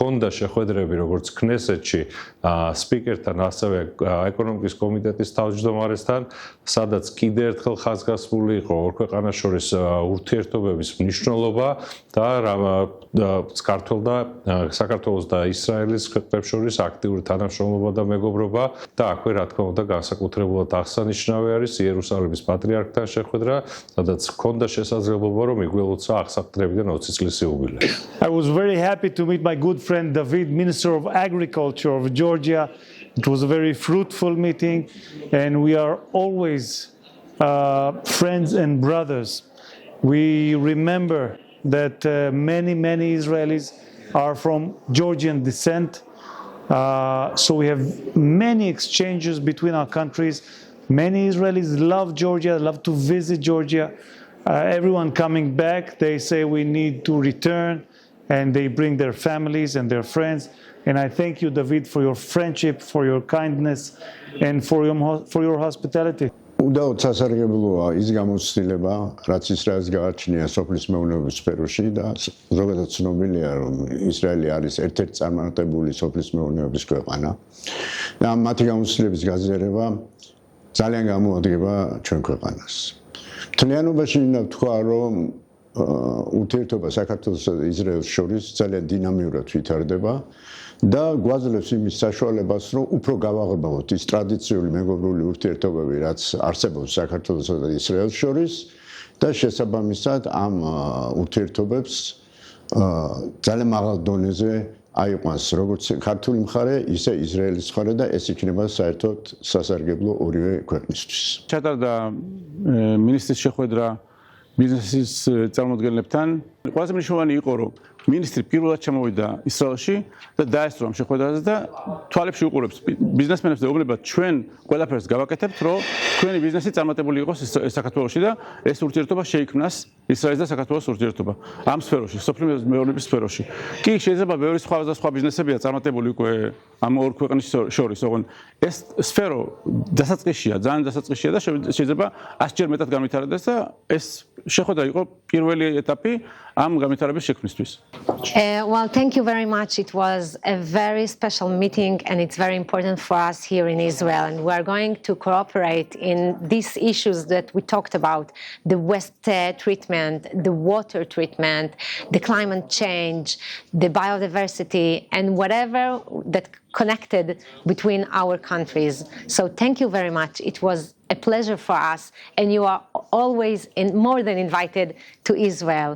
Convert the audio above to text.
ჰქონდა შეხვედრები როგორც ქნესეთში სპიკერთან, ასევე ეკონომიკის კომიტეტის თავმჯდომარესთან, სადაც კიდევ ერთხელ ხაზგასმული იყო ორ ქვეყანას შორის ურთიერთობების მნიშვნელობა და საქართველოს და ისრაელის ქვეყნებს შორის აქტიური თანამშრომლობა და მეგობრობა და აქვე რა თქმა უნდა განსაკუთრებულად აღსანიშნავი არის იერუსალიმის პატრიარქთან შეხვედრა, სადაც ჰქონდა შესაძლებლობა რომ იგველოცა აღსაყდრებიდან 20 წლის იუბილეი. I was very happy to meet my good friend David, Minister of Agriculture of Georgia. It was a very fruitful meeting, and we are always friends and brothers. We remember that many Israelis are from Georgian descent, so we have many exchanges between our countries. Many Israelis love Georgia, love to visit Georgia. Everyone coming back, they say we need to return, and they bring their families and their friends. And I thank you, David, for your friendship, for your kindness, and for your hospitality. უდაოდ სასარგებლოა ის გამოცდილება, რაც ისრაელს გააჩნია სოფლის მეურნეობის სფეროში და ზოგადად ცნობილია, რომ ისრაელი არის ერთ-ერთი წარმატებული სოფლის მეურნეობის ქვეყანა. და მათი გამოცდილების გაზიარება ძალიან გამოადგება ჩვენ ქვეყანას. მთლიანობაში მინდა ვთქვა, რომ ურთიერთობა საქართველოსა და ისრაელს შორის ძალიან დინამიურად ვითარდება და გვაძლევს იმის საშუალებას, რომ უფრო გავაღებავთ ის ტრადიციული მეგობრული ურთიერთობები, რაც არსებობს საქართველოსა და ისრაელს შორის და შესაბამისად ამ ურთიერთობებს ძალიან მაღალ დონეზე აიყვანს როგორც ქართული მხარე, ისე ისრაელის მხარე და ეს იქნება საერთოდ სასარგებლო ორივე ქვეყნისთვის. ჩატარდა მინისტრის შეხვედრა ბიზნესის წარმოადგენლებთან. ყველაზე მნიშვნელოვანი იყო, რომ მინისტრი პირველად ჩამოვიდა ისრაელში და დაესწრო ამ შეხვედრაზე და თვალებში უყურებს ბიზნესმენებს და უბნებათ ჩვენ ყველაფერს გავაკეთებთ, რომ თქვენი ბიზნესი წარმატებული იყოს საქართველოში და ეს ურთიერთობა შეიქმნას ისრაელის და საქართველოს ურთიერთობა ამ სფეროში, სოფლის მეურნეობის სფეროში. კი შეიძლება ბევრი სხვა ბიზნესებია წარმატებული უკვე ამ ორ ქვეყნის შორის, ოღონდ ეს სფერო დასაწყისია, ძალიან დასაწყისია და შეიძლება 100-ჯერ მეტად განვითარდეს და ეს შეხვედრა იყო პირველი ეტაპი am განვითარების შექმნისთვის. Well, thank you very much. It was a very special meeting, and it's very important for us here in Israel. And we are going to cooperate in these issues that we talked about: the waste treatment, the water treatment, the climate change, the biodiversity, and whatever that connected between our countries. So thank you very much. It was a pleasure for us, and you are always more than invited to Israel.